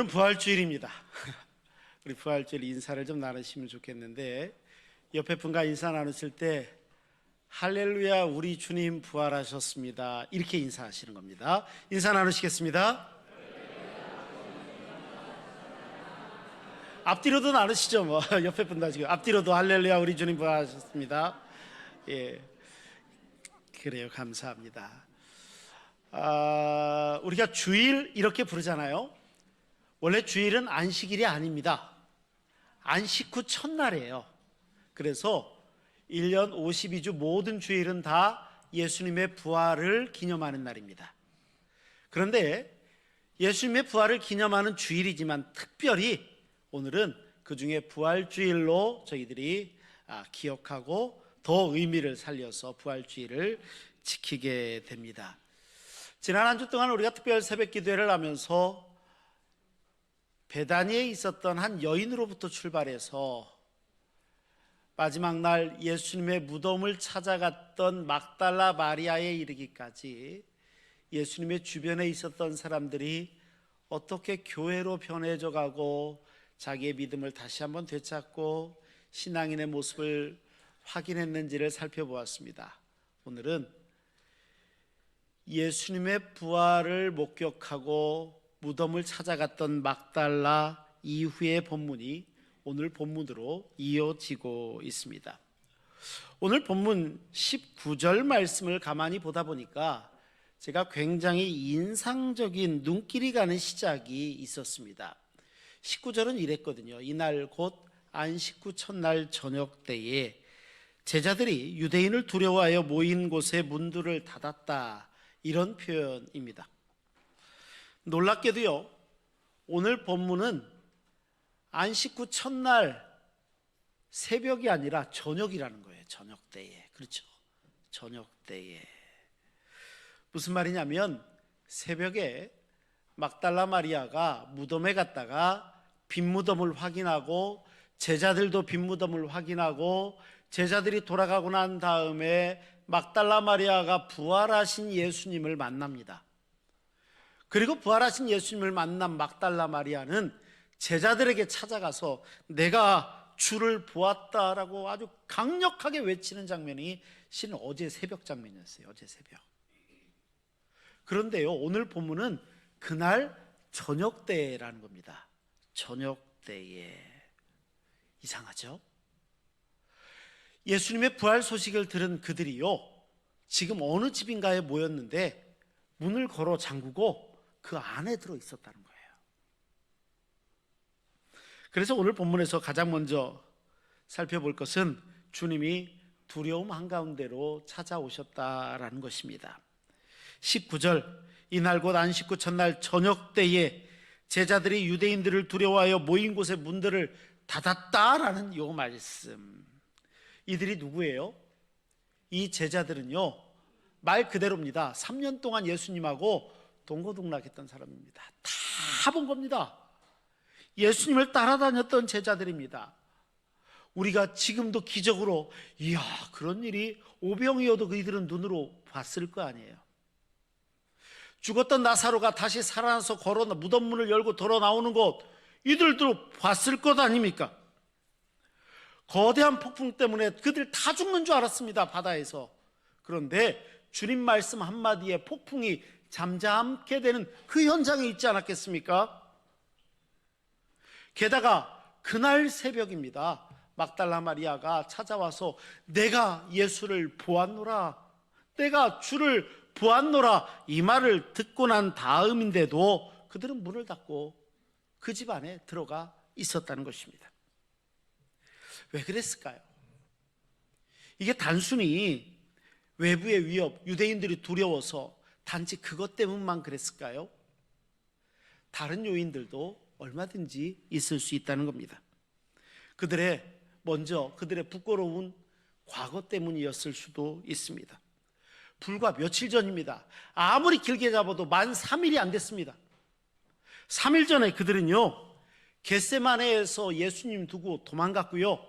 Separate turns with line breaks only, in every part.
부활주일입니다. 우리 부활주일 인사를 좀 나누시면 좋겠는데, 옆에 분과 인사 나누실 때 할렐루야 우리 주님 부활하셨습니다 이렇게 인사하시는 겁니다. 인사 나누시겠습니다. 앞뒤로도 나누시죠. 뭐 옆에 분다 지금 앞뒤로도 할렐루야 우리 주님 부활하셨습니다. 예, 그래요. 감사합니다. 우리가 주일 이렇게 부르잖아요. 원래 주일은 안식일이 아닙니다. 안식 후 첫날이에요. 그래서 1년 52주 모든 주일은 다 예수님의 부활을 기념하는 날입니다. 그런데 예수님의 부활을 기념하는 주일이지만 특별히 오늘은 그 중에 부활주일로 저희들이 기억하고 더 의미를 살려서 부활주일을 지키게 됩니다. 지난 한 주 동안 우리가 특별 새벽 기도회를 하면서 베다니에 있었던 한 여인으로부터 출발해서 마지막 날 예수님의 무덤을 찾아갔던 막달라 마리아에 이르기까지 예수님의 주변에 있었던 사람들이 어떻게 교회로 변해져 가고 자기의 믿음을 다시 한번 되찾고 신앙인의 모습을 확인했는지를 살펴보았습니다. 오늘은 예수님의 부활을 목격하고 무덤을 찾아갔던 막달라 이후의 본문이 오늘 본문으로 이어지고 있습니다. 오늘 본문 19절 말씀을 가만히 보다 보니까 제가 굉장히 인상적인 눈길이 가는 시작이 있었습니다. 19절은 이랬거든요. 이날 곧 안식 후 첫날 저녁 때에 제자들이 유대인을 두려워하여 모인 곳에 문들을 닫았다, 이런 표현입니다. 놀랍게도요, 오늘 본문은 안식 후 첫날 새벽이 아니라 저녁이라는 거예요. 저녁 때에. 그렇죠. 저녁 때에. 무슨 말이냐면 새벽에 막달라 마리아가 무덤에 갔다가 빈 무덤을 확인하고 제자들도 빈 무덤을 확인하고 제자들이 돌아가고 난 다음에 막달라 마리아가 부활하신 예수님을 만납니다. 그리고 부활하신 예수님을 만난 막달라 마리아는 제자들에게 찾아가서 내가 주를 보았다라고 아주 강력하게 외치는 장면이 실은 어제 새벽 장면이었어요. 어제 새벽. 그런데요, 오늘 본문은 그날 저녁 때라는 겁니다. 저녁 때에. 이상하죠? 예수님의 부활 소식을 들은 그들이요, 지금 어느 집인가에 모였는데 문을 걸어 잠그고 그 안에 들어 있었다는 거예요. 그래서 오늘 본문에서 가장 먼저 살펴볼 것은 주님이 두려움 한가운데로 찾아오셨다라는 것입니다. 19절, 이날 곧 안식 후 첫날 저녁 때에 제자들이 유대인들을 두려워하여 모인 곳의 문들을 닫았다라는 요 말씀. 이들이 누구예요? 이 제자들은요, 말 그대로입니다. 3년 동안 예수님하고 동고동락했던 사람입니다. 다 본 겁니다. 예수님을 따라다녔던 제자들입니다. 우리가 지금도 기적으로 이야, 그런 일이 오병이어도 그이들은 눈으로 봤을 거 아니에요. 죽었던 나사로가 다시 살아나서 무덤 문을 열고 걸어 나오는 것, 이들도 봤을 것 아닙니까? 거대한 폭풍 때문에 그들 다 죽는 줄 알았습니다, 바다에서. 그런데 주님 말씀 한마디에 폭풍이 잠잠게 되는 그 현장에 있지 않았겠습니까? 게다가 그날 새벽입니다. 막달라 마리아가 찾아와서 내가 예수를 보았노라, 내가 주를 보았노라, 이 말을 듣고 난 다음인데도 그들은 문을 닫고 그 집 안에 들어가 있었다는 것입니다. 왜 그랬을까요? 이게 단순히 외부의 위협, 유대인들이 두려워서 단지 그것 때문만 그랬을까요? 다른 요인들도 얼마든지 있을 수 있다는 겁니다. 먼저 그들의 부끄러운 과거 때문이었을 수도 있습니다. 불과 며칠 전입니다. 아무리 길게 잡아도 만 3일이 안 됐습니다. 3일 전에 그들은요, 겟세마네에서 예수님 두고 도망갔고요,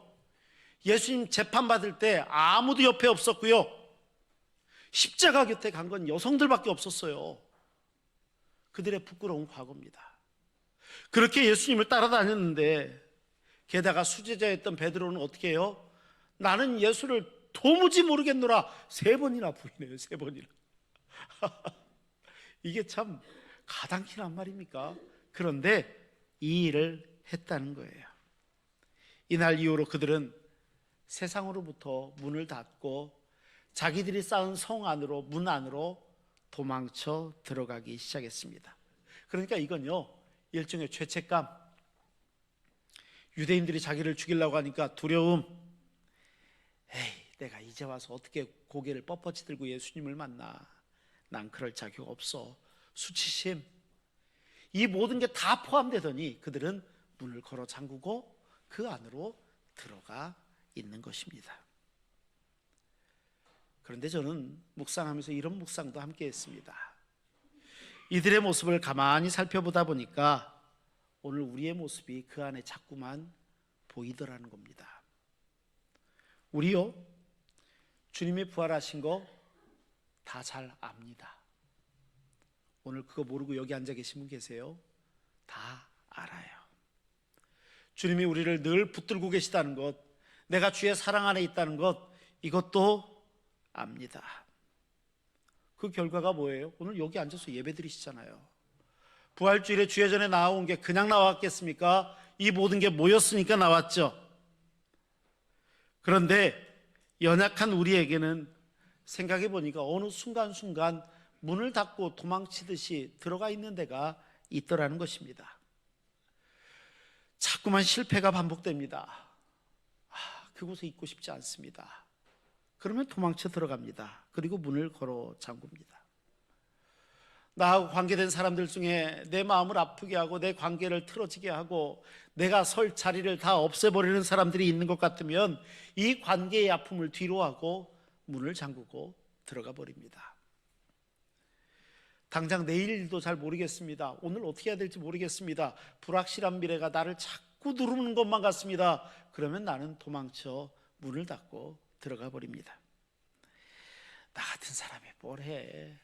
예수님 재판받을 때 아무도 옆에 없었고요, 십자가 곁에 간 건 여성들밖에 없었어요. 그들의 부끄러운 과거입니다. 그렇게 예수님을 따라다녔는데 게다가 수제자였던 베드로는 어떻게 해요? 나는 예수를 도무지 모르겠노라 3번이나 부인해요. 3번이나. 이게 참 가당키란 말입니까? 그런데 이 일을 했다는 거예요. 이날 이후로 그들은 세상으로부터 문을 닫고 자기들이 쌓은 성 안으로, 문 안으로 도망쳐 들어가기 시작했습니다. 그러니까 이건요, 일종의 죄책감, 유대인들이 자기를 죽이려고 하니까 두려움, 에이, 내가 이제 와서 어떻게 고개를 뻣뻣이 들고 예수님을 만나, 난 그럴 자격 없어, 수치심, 이 모든 게 다 포함되더니 그들은 문을 걸어 잠그고 그 안으로 들어가 있는 것입니다. 그런데 저는 묵상하면서 이런 묵상도 함께 했습니다. 이들의 모습을 가만히 살펴보다 보니까 오늘 우리의 모습이 그 안에 자꾸만 보이더라는 겁니다. 우리요, 주님이 부활하신 거 다 잘 압니다. 오늘 그거 모르고 여기 앉아 계신 분 계세요? 다 알아요. 주님이 우리를 늘 붙들고 계시다는 것, 내가 주의 사랑 안에 있다는 것, 이것도 압니다. 그 결과가 뭐예요? 오늘 여기 앉아서 예배 드리시잖아요. 부활주일에 주의 전에 나온 게 그냥 나왔겠습니까? 이 모든 게 모였으니까 나왔죠. 그런데 연약한 우리에게는 생각해 보니까 어느 순간순간 문을 닫고 도망치듯이 들어가 있는 데가 있더라는 것입니다. 자꾸만 실패가 반복됩니다. 그곳에 있고 싶지 않습니다. 그러면 도망쳐 들어갑니다. 그리고 문을 걸어 잠굽니다. 나하고 관계된 사람들 중에 내 마음을 아프게 하고 내 관계를 틀어지게 하고 내가 설 자리를 다 없애버리는 사람들이 있는 것 같으면 이 관계의 아픔을 뒤로하고 문을 잠그고 들어가 버립니다. 당장 내일 일도 잘 모르겠습니다. 오늘 어떻게 해야 될지 모르겠습니다. 불확실한 미래가 나를 자꾸 누르는 것만 같습니다. 그러면 나는 도망쳐 문을 닫고 들어가 버립니다. 나 같은 사람이 뭘 해?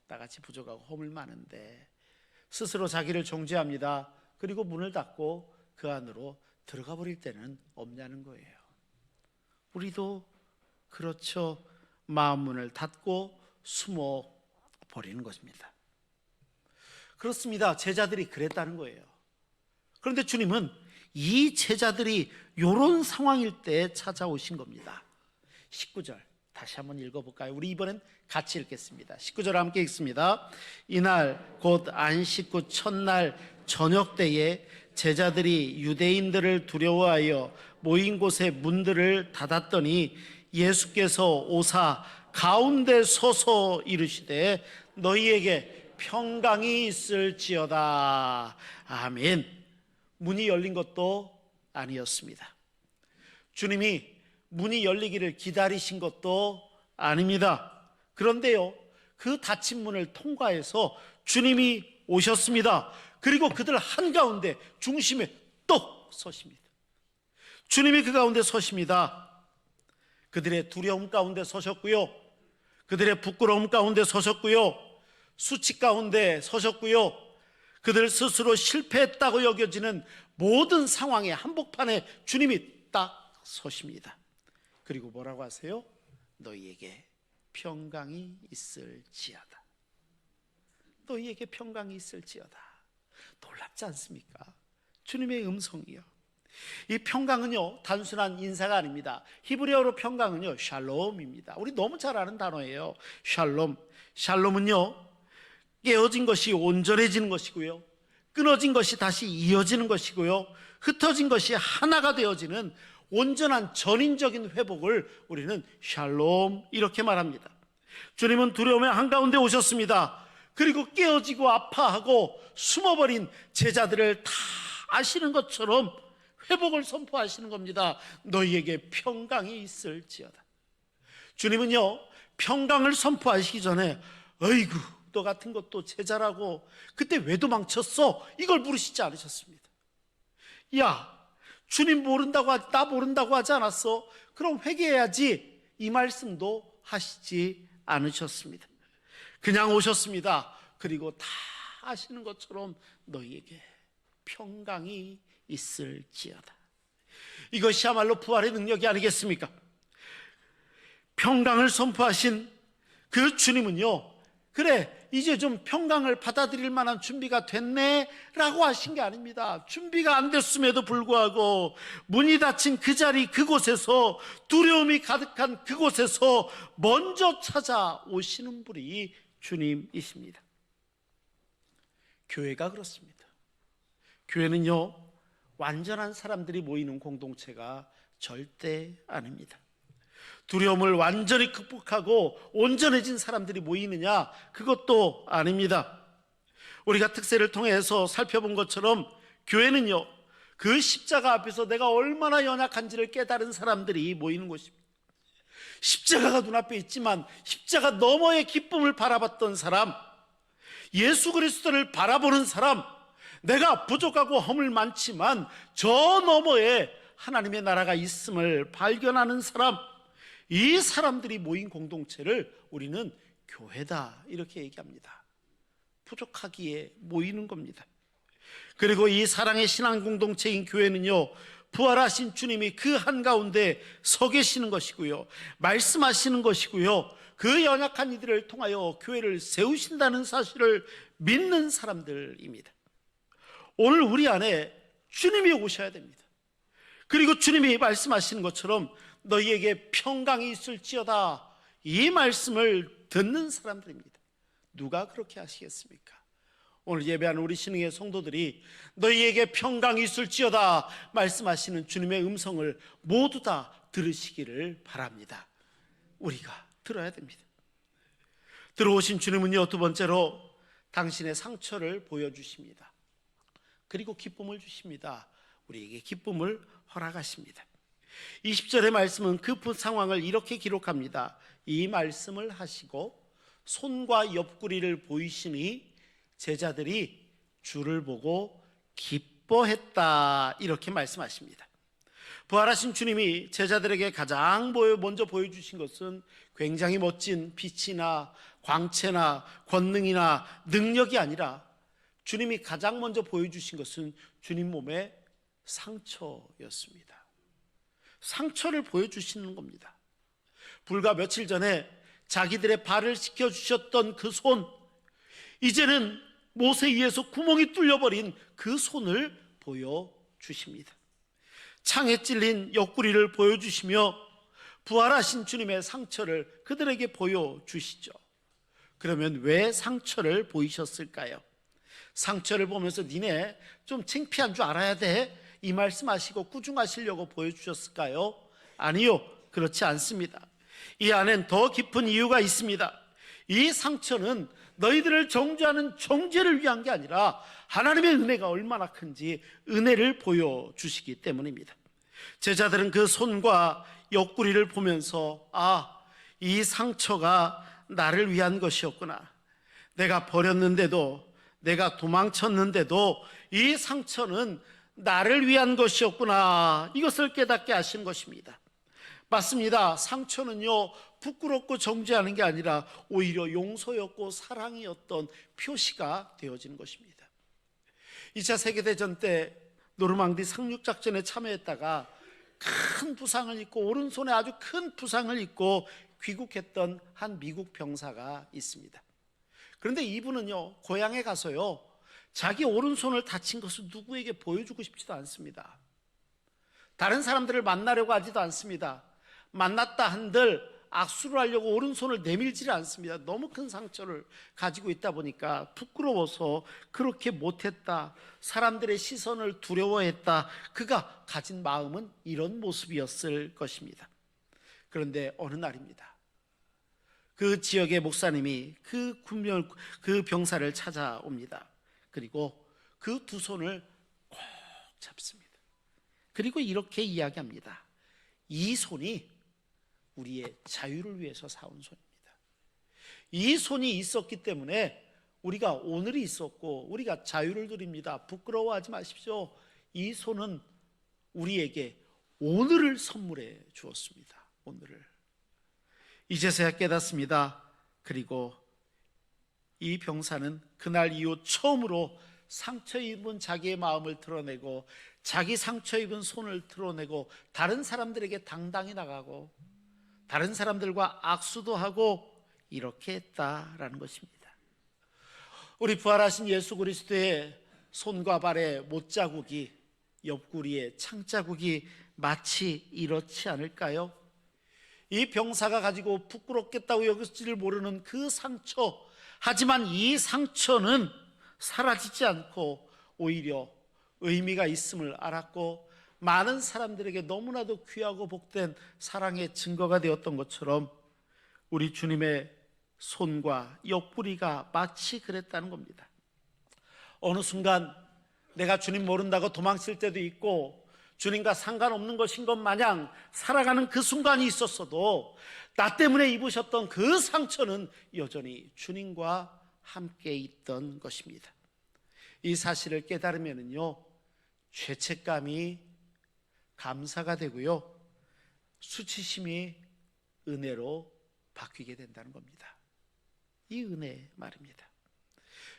나같이 부족하고 허물 많은데. 스스로 자기를 정죄합니다. 그리고 문을 닫고 그 안으로 들어가 버릴 때는 없냐는 거예요. 우리도 그렇죠. 마음 문을 닫고 숨어 버리는 것입니다. 그렇습니다. 제자들이 그랬다는 거예요. 그런데 주님은 이 제자들이 이런 상황일 때 찾아오신 겁니다. 19절 다시 한번 읽어볼까요? 우리 이번엔 같이 읽겠습니다. 19절 함께 읽습니다. 이날 곧 안식 후 첫날 저녁 때에 제자들이 유대인들을 두려워하여 모인 곳에 문들을 닫았더니 예수께서 오사 가운데 서서 이르시되 너희에게 평강이 있을지어다. 아멘. 문이 열린 것도 아니었습니다. 주님이 문이 열리기를 기다리신 것도 아닙니다. 그런데요, 그 닫힌 문을 통과해서 주님이 오셨습니다. 그리고 그들 한가운데 중심에 똑 서십니다. 주님이 그 가운데 서십니다. 그들의 두려움 가운데 서셨고요, 그들의 부끄러움 가운데 서셨고요, 수치 가운데 서셨고요, 그들 스스로 실패했다고 여겨지는 모든 상황의 한복판에 주님이 딱 서십니다. 그리고 뭐라고 하세요? 너희에게 평강이 있을지어다. 너희에게 평강이 있을지어다. 놀랍지 않습니까? 주님의 음성이요. 이 평강은요, 단순한 인사가 아닙니다. 히브리어로 평강은요, 샬롬입니다. 우리 너무 잘 아는 단어예요. 샬롬. 샬롬은요, 깨어진 것이 온전해지는 것이고요, 끊어진 것이 다시 이어지는 것이고요, 흩어진 것이 하나가 되어지는 온전한 전인적인 회복을 우리는 샬롬 이렇게 말합니다. 주님은 두려움의 한가운데 오셨습니다. 그리고 깨어지고 아파하고 숨어버린 제자들을 다 아시는 것처럼 회복을 선포하시는 겁니다. 너희에게 평강이 있을지어다. 주님은요, 평강을 선포하시기 전에 어이구 너 같은 것도 제자라고 그때 왜 도망쳤어? 이걸 물으시지 않으셨습니다. 야, 주님 모른다고 하지, 나 모른다고 하지 않았어? 그럼 회개해야지. 이 말씀도 하시지 않으셨습니다. 그냥 오셨습니다. 그리고 다 아시는 것처럼 너희에게 평강이 있을지어다. 이것이야말로 부활의 능력이 아니겠습니까? 평강을 선포하신 그 주님은요, 그래 이제 좀 평강을 받아들일 만한 준비가 됐네 라고 하신 게 아닙니다. 준비가 안 됐음에도 불구하고 문이 닫힌 그 자리, 그곳에서, 두려움이 가득한 그곳에서 먼저 찾아오시는 분이 주님이십니다. 교회가 그렇습니다. 교회는요, 완전한 사람들이 모이는 공동체가 절대 아닙니다. 두려움을 완전히 극복하고 온전해진 사람들이 모이느냐? 그것도 아닙니다. 우리가 특세를 통해서 살펴본 것처럼 교회는요, 그 십자가 앞에서 내가 얼마나 연약한지를 깨달은 사람들이 모이는 곳입니다. 십자가가 눈앞에 있지만 십자가 너머의 기쁨을 바라봤던 사람, 예수 그리스도를 바라보는 사람, 내가 부족하고 허물 많지만 저 너머에 하나님의 나라가 있음을 발견하는 사람, 이 사람들이 모인 공동체를 우리는 교회다 이렇게 얘기합니다. 부족하기에 모이는 겁니다. 그리고 이 사랑의 신앙 공동체인 교회는요, 부활하신 주님이 그 한가운데 서 계시는 것이고요, 말씀하시는 것이고요, 그 연약한 이들을 통하여 교회를 세우신다는 사실을 믿는 사람들입니다. 오늘 우리 안에 주님이 오셔야 됩니다. 그리고 주님이 말씀하시는 것처럼 너희에게 평강이 있을지어다, 이 말씀을 듣는 사람들입니다. 누가 그렇게 하시겠습니까? 오늘 예배하는 우리 신흥의 성도들이 너희에게 평강이 있을지어다 말씀하시는 주님의 음성을 모두 다 들으시기를 바랍니다. 우리가 들어야 됩니다. 들어오신 주님은요, 두 번째로 당신의 상처를 보여주십니다. 그리고 기쁨을 주십니다. 우리에게 기쁨을 허락하십니다. 20절의 말씀은 그 상황을 이렇게 기록합니다. 이 말씀을 하시고 손과 옆구리를 보이시니 제자들이 주를 보고 기뻐했다, 이렇게 말씀하십니다. 부활하신 주님이 제자들에게 가장 먼저 보여주신 것은 굉장히 멋진 빛이나 광채나 권능이나 능력이 아니라 주님이 가장 먼저 보여주신 것은 주님 몸의 상처였습니다. 상처를 보여주시는 겁니다. 불과 며칠 전에 자기들의 발을 씻겨주셨던 그 손, 이제는 못에 의해서 구멍이 뚫려버린 그 손을 보여주십니다. 창에 찔린 옆구리를 보여주시며 부활하신 주님의 상처를 그들에게 보여주시죠. 그러면 왜 상처를 보이셨을까요? 상처를 보면서 니네 좀 창피한 줄 알아야 돼, 이 말씀하시고 꾸중하시려고 보여주셨을까요? 아니요, 그렇지 않습니다. 이 안엔 더 깊은 이유가 있습니다. 이 상처는 너희들을 정죄하는 정죄를 위한 게 아니라 하나님의 은혜가 얼마나 큰지 은혜를 보여주시기 때문입니다. 제자들은 그 손과 옆구리를 보면서 이 상처가 나를 위한 것이었구나, 내가 버렸는데도, 내가 도망쳤는데도 이 상처는 나를 위한 것이었구나, 이것을 깨닫게 하신 것입니다. 맞습니다. 상처는요, 부끄럽고 정죄하는 게 아니라 오히려 용서였고 사랑이었던 표시가 되어지는 것입니다. 2차 세계대전 때 노르망디 상륙작전에 참여했다가 큰 부상을 입고, 오른손에 아주 큰 부상을 입고 귀국했던 한 미국 병사가 있습니다. 그런데 이분은요, 고향에 가서요, 자기 오른손을 다친 것을 누구에게 보여주고 싶지도 않습니다. 다른 사람들을 만나려고 하지도 않습니다. 만났다 한들 악수를 하려고 오른손을 내밀지를 않습니다. 너무 큰 상처를 가지고 있다 보니까 부끄러워서 그렇게 못했다, 사람들의 시선을 두려워했다, 그가 가진 마음은 이런 모습이었을 것입니다. 그런데 어느 날입니다. 그 지역의 목사님이 그 병사를 찾아옵니다. 그리고 그 두 손을 꼭 잡습니다. 그리고 이렇게 이야기합니다. 이 손이 우리의 자유를 위해서 사온 손입니다. 이 손이 있었기 때문에 우리가 오늘이 있었고 우리가 자유를 누립니다. 부끄러워하지 마십시오. 이 손은 우리에게 오늘을 선물해 주었습니다. 오늘을. 이제서야 깨닫습니다. 그리고 이 병사는 그날 이후 처음으로 상처 입은 자기의 마음을 드러내고 자기 상처 입은 손을 드러내고 다른 사람들에게 당당히 나가고 다른 사람들과 악수도 하고 이렇게 했다라는 것입니다. 우리 부활하신 예수 그리스도의 손과 발의 못자국이, 옆구리의 창자국이 마치 이렇지 않을까요? 이 병사가 가지고 부끄럽겠다고 여길지를 모르는 그 상처, 하지만 이 상처는 사라지지 않고 오히려 의미가 있음을 알았고 많은 사람들에게 너무나도 귀하고 복된 사랑의 증거가 되었던 것처럼 우리 주님의 손과 옆구리가 마치 그랬다는 겁니다. 어느 순간 내가 주님 모른다고 도망칠 때도 있고 주님과 상관없는 것인 것 마냥 살아가는 그 순간이 있었어도 나 때문에 입으셨던 그 상처는 여전히 주님과 함께 있던 것입니다. 이 사실을 깨달으면요, 죄책감이 감사가 되고요, 수치심이 은혜로 바뀌게 된다는 겁니다. 이 은혜 말입니다.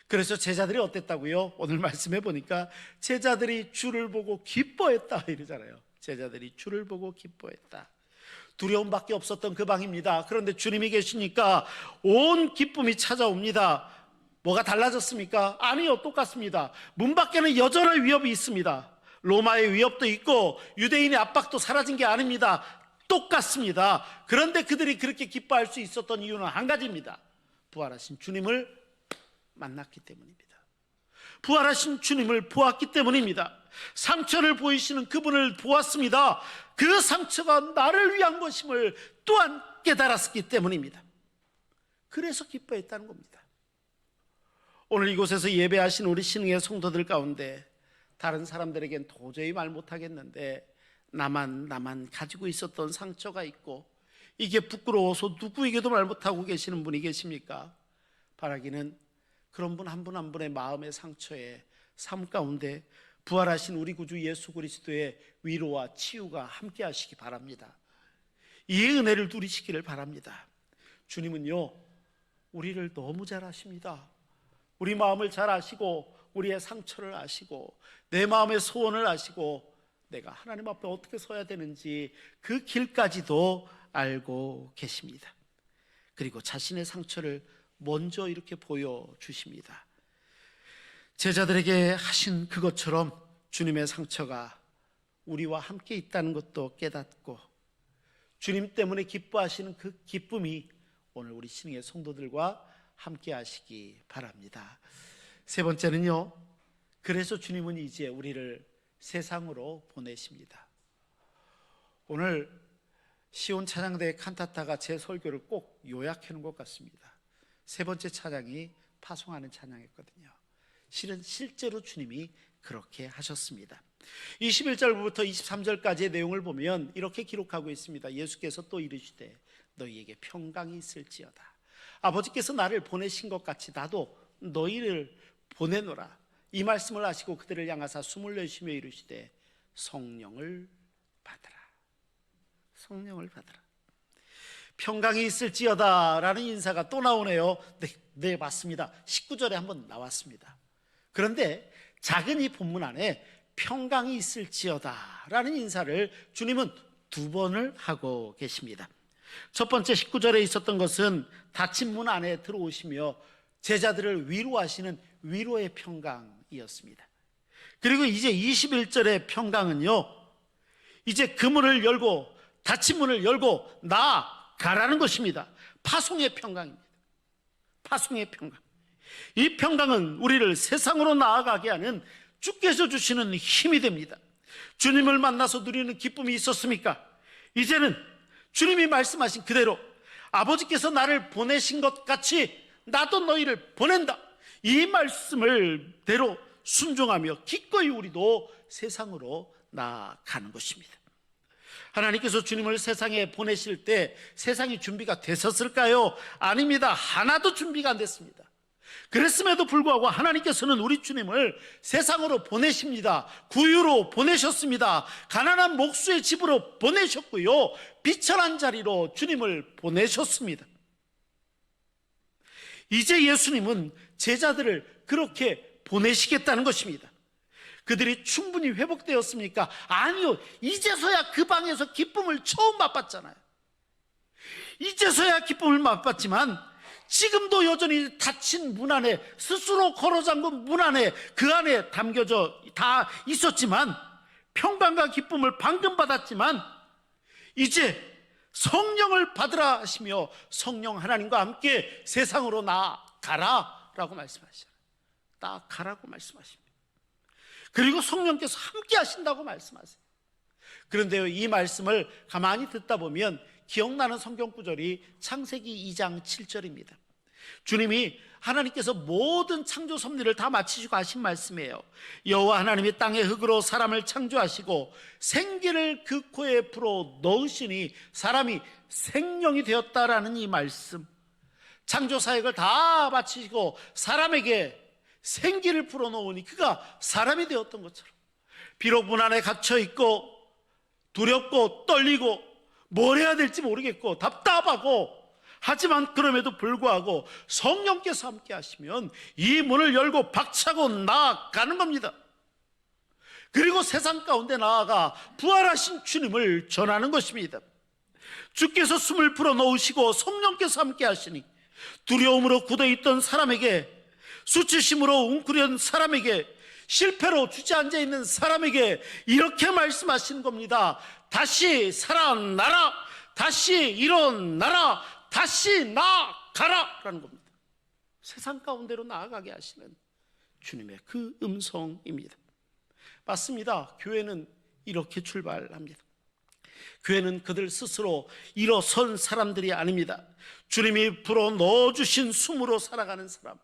그래서 제자들이 어땠다고요? 오늘 말씀해 보니까 제자들이 주를 보고 기뻐했다 이러잖아요. 제자들이 주를 보고 기뻐했다. 두려움밖에 없었던 그 방입니다. 그런데 주님이 계시니까 온 기쁨이 찾아옵니다. 뭐가 달라졌습니까? 아니요, 똑같습니다. 문 밖에는 여전한 위협이 있습니다. 로마의 위협도 있고 유대인의 압박도 사라진 게 아닙니다. 똑같습니다. 그런데 그들이 그렇게 기뻐할 수 있었던 이유는 한 가지입니다. 부활하신 주님을 만났기 때문입니다. 부활하신 주님을 보았기 때문입니다. 상처를 보이시는 그분을 보았습니다. 그 상처가 나를 위한 것임을 또한 깨달았기 때문입니다. 그래서 기뻐했다는 겁니다. 오늘 이곳에서 예배하신 우리 신흥의 성도들 가운데 다른 사람들에겐 도저히 말 못하겠는데 나만 가지고 있었던 상처가 있고 이게 부끄러워서 누구에게도 말 못하고 계시는 분이 계십니까? 바라기는 그런 분 한 분 한 분의 마음의 상처에 삶 가운데 부활하신 우리 구주 예수 그리스도의 위로와 치유가 함께 하시기 바랍니다. 이 은혜를 누리시기를 바랍니다. 주님은요, 우리를 너무 잘 아십니다. 우리 마음을 잘 아시고 우리의 상처를 아시고 내 마음의 소원을 아시고 내가 하나님 앞에 어떻게 서야 되는지 그 길까지도 알고 계십니다. 그리고 자신의 상처를 먼저 이렇게 보여주십니다. 제자들에게 하신 그것처럼 주님의 상처가 우리와 함께 있다는 것도 깨닫고 주님 때문에 기뻐하시는 그 기쁨이 오늘 우리 신흥의 성도들과 함께 하시기 바랍니다. 세 번째는요, 그래서 주님은 이제 우리를 세상으로 보내십니다. 오늘 시온 찬양대의 칸타타가 제 설교를 꼭 요약해 놓은 것 같습니다. 세 번째 찬양이 파송하는 찬양이었거든요. 실제로 주님이 그렇게 하셨습니다. 21절부터 23절까지의 내용을 보면 이렇게 기록하고 있습니다. 예수께서 또 이르시되 너희에게 평강이 있을지어다. 아버지께서 나를 보내신 것 같이 나도 너희를 보내노라. 이 말씀을 하시고 그들을 향하사 숨을 내쉬며 이르시되 성령을 받으라. 성령을 받으라. 평강이 있을지어다 라는 인사가 또 나오네요. 네, 맞습니다. 19절에 한번 나왔습니다. 그런데 작은 이 본문 안에 평강이 있을지어다 라는 인사를 주님은 두 번을 하고 계십니다. 첫 번째 19절에 있었던 것은 닫힌 문 안에 들어오시며 제자들을 위로하시는 위로의 평강이었습니다. 그리고 이제 21절의 평강은요, 이제 그 문을 열고 닫힌 문을 열고 나아가라는 것입니다. 파송의 평강입니다. 파송의 평강. 이 평강은 우리를 세상으로 나아가게 하는 주께서 주시는 힘이 됩니다. 주님을 만나서 누리는 기쁨이 있었습니까? 이제는 주님이 말씀하신 그대로 아버지께서 나를 보내신 것 같이 나도 너희를 보낸다. 이 말씀을 대로 순종하며 기꺼이 우리도 세상으로 나아가는 것입니다. 하나님께서 주님을 세상에 보내실 때 세상이 준비가 됐었을까요? 아닙니다. 하나도 준비가 안 됐습니다. 그랬음에도 불구하고 하나님께서는 우리 주님을 세상으로 보내십니다. 구유로 보내셨습니다. 가난한 목수의 집으로 보내셨고요, 비천한 자리로 주님을 보내셨습니다. 이제 예수님은 제자들을 그렇게 보내시겠다는 것입니다. 그들이 충분히 회복되었습니까? 아니요. 이제서야 그 방에서 기쁨을 처음 맛봤잖아요. 이제서야 기쁨을 맛봤지만 지금도 여전히 닫힌 문 안에, 스스로 걸어 잠근 문 안에, 그 안에 담겨져 다 있었지만, 평강과 기쁨을 방금 받았지만 이제 성령을 받으라 하시며 성령 하나님과 함께 세상으로 나아가라 라고 말씀하시잖아요. 나아가라고 말씀하십니다. 그리고 성령께서 함께 하신다고 말씀하세요. 그런데요, 이 말씀을 가만히 듣다 보면 기억나는 성경 구절이 창세기 2장 7절입니다. 주님이, 하나님께서 모든 창조 섭리를 다 마치시고 하신 말씀이에요. 여호와 하나님이 땅의 흙으로 사람을 창조하시고 생기를 그 코에 불어 넣으시니 사람이 생명이 되었다라는 이 말씀, 창조 사역을 다 마치시고 사람에게 생기를 불어넣으니 그가 사람이 되었던 것처럼, 비록 문 안에 갇혀있고 두렵고 떨리고 뭘 해야 될지 모르겠고 답답하고, 하지만 그럼에도 불구하고 성령께서 함께 하시면 이 문을 열고 박차고 나아가는 겁니다. 그리고 세상 가운데 나아가 부활하신 주님을 전하는 것입니다. 주께서 숨을 불어넣으시고 성령께서 함께 하시니 두려움으로 굳어있던 사람에게, 수치심으로 웅크린 사람에게, 실패로 주저앉아 있는 사람에게 이렇게 말씀하시는 겁니다. 다시 살아나라, 다시 일어나라, 다시 나아가라 라는 겁니다. 세상 가운데로 나아가게 하시는 주님의 그 음성입니다. 맞습니다. 교회는 이렇게 출발합니다. 교회는 그들 스스로 일어선 사람들이 아닙니다. 주님이 불어 넣어주신 숨으로 살아가는 사람,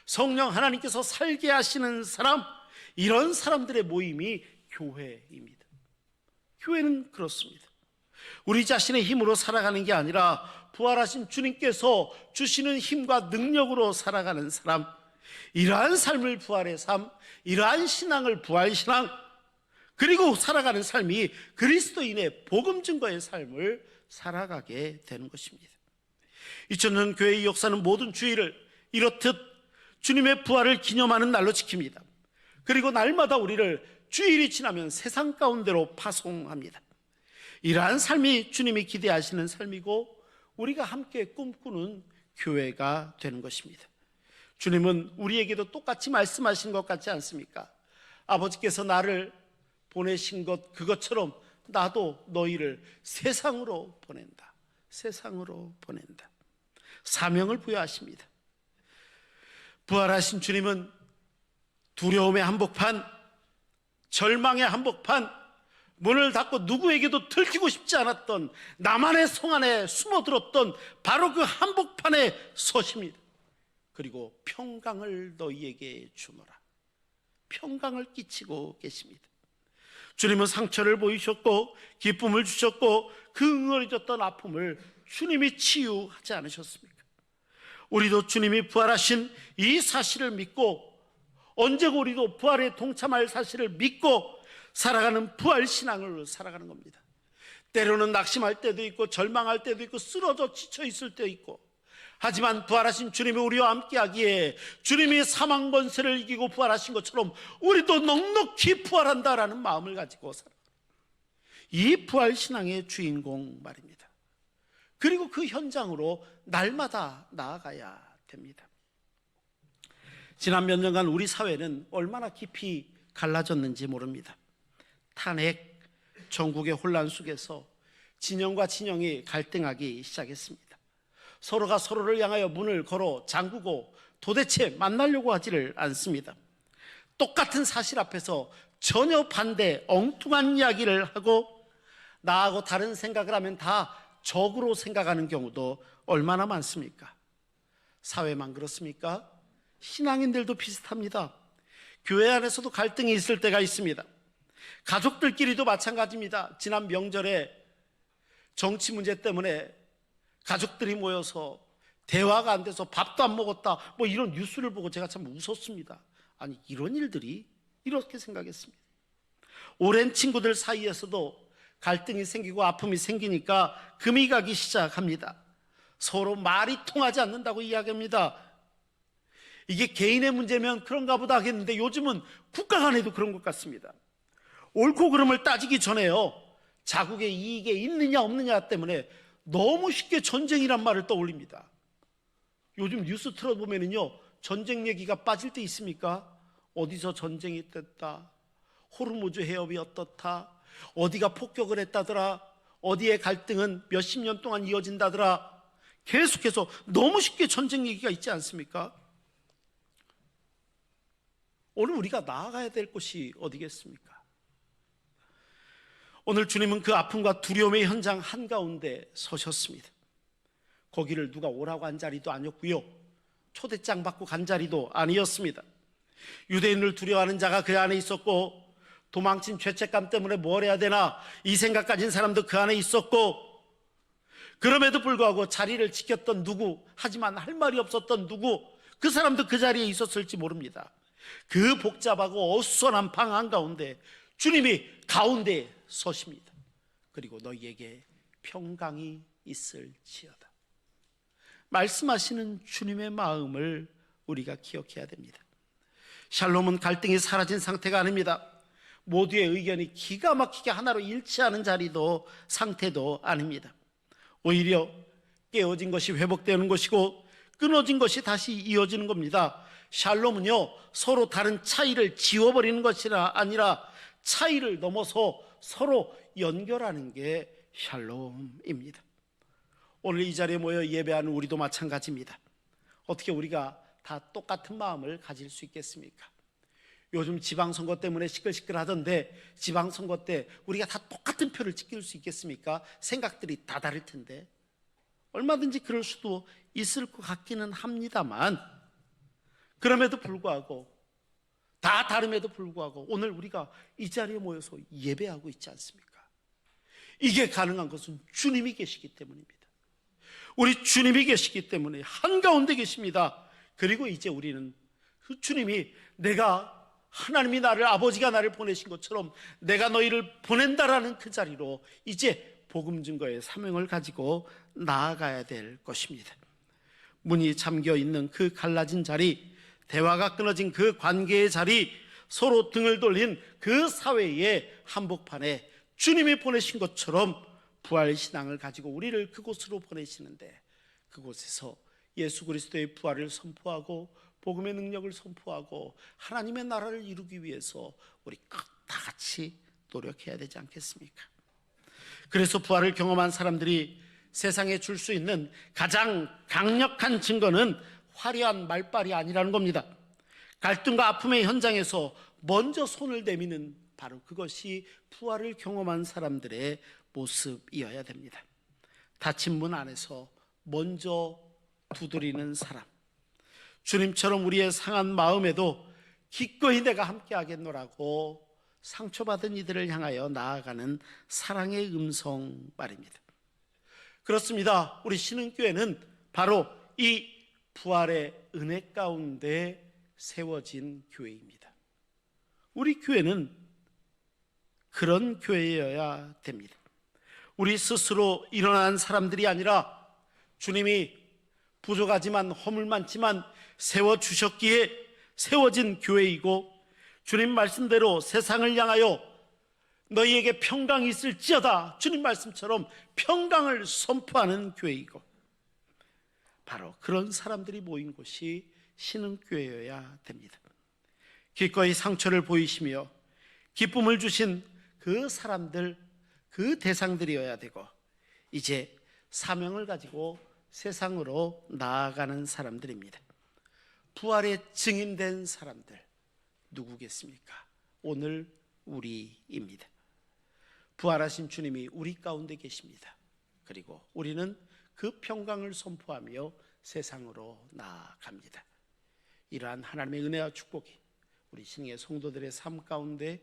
성령 하나님께서 살게 하시는 사람, 이런 사람들의 모임이 교회입니다. 교회는 그렇습니다. 우리 자신의 힘으로 살아가는 게 아니라 부활하신 주님께서 주시는 힘과 능력으로 살아가는 사람, 이러한 삶을 부활의 삶, 이러한 신앙을 부활신앙, 그리고 살아가는 삶이 그리스도인의 복음 증거의 삶을 살아가게 되는 것입니다. 2000년 교회의 역사는 모든 주일을 이렇듯 주님의 부활을 기념하는 날로 지킵니다. 그리고 날마다 우리를 주일이 지나면 세상 가운데로 파송합니다. 이러한 삶이 주님이 기대하시는 삶이고 우리가 함께 꿈꾸는 교회가 되는 것입니다. 주님은 우리에게도 똑같이 말씀하신 것 같지 않습니까? 아버지께서 나를 보내신 것, 그것처럼 나도 너희를 세상으로 보낸다. 세상으로 보낸다. 사명을 부여하십니다. 부활하신 주님은 두려움의 한복판, 절망의 한복판, 문을 닫고 누구에게도 들키고 싶지 않았던, 나만의 성 안에 숨어들었던 바로 그 한복판에 서십니다. 그리고 평강을 너희에게 주노라. 평강을 끼치고 계십니다. 주님은 상처를 보이셨고 기쁨을 주셨고 그 응어리졌던 아픔을 주님이 치유하지 않으셨습니까? 우리도 주님이 부활하신 이 사실을 믿고, 언제고 우리도 부활에 동참할 사실을 믿고 살아가는 부활신앙을 살아가는 겁니다. 때로는 낙심할 때도 있고 절망할 때도 있고 쓰러져 지쳐 있을 때도 있고, 하지만 부활하신 주님이 우리와 함께하기에 주님이 사망 권세를 이기고 부활하신 것처럼 우리도 넉넉히 부활한다라는 마음을 가지고 살아가는, 이 부활신앙의 주인공 말입니다. 그리고 그 현장으로 날마다 나아가야 됩니다. 지난 몇 년간 우리 사회는 얼마나 깊이 갈라졌는지 모릅니다. 탄핵, 전국의 혼란 속에서 진영과 진영이 갈등하기 시작했습니다. 서로가 서로를 향하여 문을 걸어 잠그고 도대체 만나려고 하지를 않습니다. 똑같은 사실 앞에서 전혀 반대 엉뚱한 이야기를 하고, 나하고 다른 생각을 하면 다 적으로 생각하는 경우도 얼마나 많습니까? 사회만 그렇습니까? 신앙인들도 비슷합니다. 교회 안에서도 갈등이 있을 때가 있습니다. 가족들끼리도 마찬가지입니다. 지난 명절에 정치 문제 때문에 가족들이 모여서 대화가 안 돼서 밥도 안 먹었다, 뭐 이런 뉴스를 보고 제가 참 웃었습니다. 아니, 이런 일들이, 이렇게 생각했습니다. 오랜 친구들 사이에서도 갈등이 생기고 아픔이 생기니까 금이 가기 시작합니다. 서로 말이 통하지 않는다고 이야기합니다. 이게 개인의 문제면 그런가 보다 하겠는데 요즘은 국가 간에도 그런 것 같습니다. 옳고 그름을 따지기 전에요, 자국의 이익에 있느냐 없느냐 때문에 너무 쉽게 전쟁이란 말을 떠올립니다. 요즘 뉴스 틀어보면요, 전쟁 얘기가 빠질 때 있습니까? 어디서 전쟁이 됐다, 호르무즈 해협이 어떻다, 어디가 폭격을 했다더라, 어디의 갈등은 몇십 년 동안 이어진다더라. 계속해서 너무 쉽게 전쟁 얘기가 있지 않습니까? 오늘 우리가 나아가야 될 곳이 어디겠습니까? 오늘 주님은 그 아픔과 두려움의 현장 한가운데 서셨습니다. 거기를 누가 오라고 한 자리도 아니었고요, 초대장 받고 간 자리도 아니었습니다. 유대인을 두려워하는 자가 그 안에 있었고, 도망친 죄책감 때문에 뭘 해야 되나 이 생각 가진 사람도 그 안에 있었고, 그럼에도 불구하고 자리를 지켰던 누구, 하지만 할 말이 없었던 누구, 그 사람도 그 자리에 있었을지 모릅니다. 그 복잡하고 어수선한 방 한가운데 주님이 가운데에 서십니다. 그리고 너희에게 평강이 있을지어다 말씀하시는 주님의 마음을 우리가 기억해야 됩니다. 샬롬은 갈등이 사라진 상태가 아닙니다. 모두의 의견이 기가 막히게 하나로 일치하는 자리도 상태도 아닙니다. 오히려 깨어진 것이 회복되는 것이고 끊어진 것이 다시 이어지는 겁니다. 샬롬은요, 서로 다른 차이를 지워버리는 것이 아니라 차이를 넘어서 서로 연결하는 게 샬롬입니다. 오늘 이 자리에 모여 예배하는 우리도 마찬가지입니다. 어떻게 우리가 다 똑같은 마음을 가질 수 있겠습니까? 요즘 지방선거 때문에 시끌시끌하던데 지방선거 때 우리가 다 똑같은 표를 찍힐 수 있겠습니까? 생각들이 다 다를 텐데. 얼마든지 그럴 수도 있을 것 같기는 합니다만, 그럼에도 불구하고, 다 다름에도 불구하고 오늘 우리가 이 자리에 모여서 예배하고 있지 않습니까? 이게 가능한 것은 주님이 계시기 때문입니다. 우리 주님이 계시기 때문에 한가운데 계십니다. 그리고 이제 우리는 그 주님이, 내가 하나님이 나를, 아버지가 나를 보내신 것처럼 내가 너희를 보낸다라는 그 자리로 이제 복음 증거의 사명을 가지고 나아가야 될 것입니다. 문이 잠겨 있는 그 갈라진 자리, 대화가 끊어진 그 관계의 자리, 서로 등을 돌린 그 사회의 한복판에 주님이 보내신 것처럼 부활신앙을 가지고 우리를 그곳으로 보내시는데, 그곳에서 예수 그리스도의 부활을 선포하고 복음의 능력을 선포하고 하나님의 나라를 이루기 위해서 우리 다 같이 노력해야 되지 않겠습니까? 그래서 부활을 경험한 사람들이 세상에 줄 수 있는 가장 강력한 증거는 화려한 말발이 아니라는 겁니다. 갈등과 아픔의 현장에서 먼저 손을 내미는 바로 그것이 부활을 경험한 사람들의 모습이어야 됩니다. 닫힌 문 안에서 먼저 두드리는 사람, 주님처럼 우리의 상한 마음에도 기꺼이 내가 함께 하겠노라고 상처받은 이들을 향하여 나아가는 사랑의 음성 말입니다. 그렇습니다. 우리 신흥교회는 바로 이 부활의 은혜 가운데 세워진 교회입니다. 우리 교회는 그런 교회여야 됩니다. 우리 스스로 일어난 사람들이 아니라 주님이 부족하지만 허물 많지만 세워주셨기에 세워진 교회이고, 주님 말씀대로 세상을 향하여 너희에게 평강이 있을지어다, 주님 말씀처럼 평강을 선포하는 교회이고, 바로 그런 사람들이 모인 곳이 신흥교회여야 됩니다. 기꺼이 상처를 보이시며 기쁨을 주신 그 사람들, 그 대상들이어야 되고, 이제 사명을 가지고 세상으로 나아가는 사람들입니다. 부활의 증인된 사람들 누구겠습니까? 오늘 우리입니다. 부활하신 주님이 우리 가운데 계십니다. 그리고 우리는 그 평강을 선포하며 세상으로 나아갑니다. 이러한 하나님의 은혜와 축복이 우리 신의 성도들의 삶 가운데,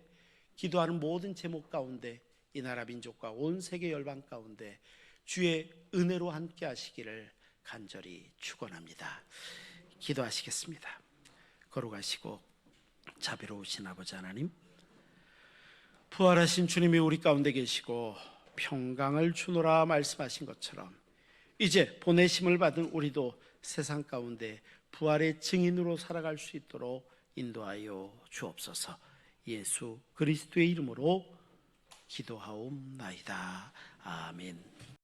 기도하는 모든 제목 가운데, 이 나라 민족과 온 세계 열방 가운데 주의 은혜로 함께 하시기를 간절히 축원합니다. 기도하시겠습니다. 걸어가시고. 자비로우신 아버지 하나님, 부활하신 주님이 우리 가운데 계시고 평강을 주노라 말씀하신 것처럼 이제 보내심을 받은 우리도 세상 가운데 부활의 증인으로 살아갈 수 있도록 인도하여 주옵소서. 예수 그리스도의 이름으로 기도하옵나이다. 아멘.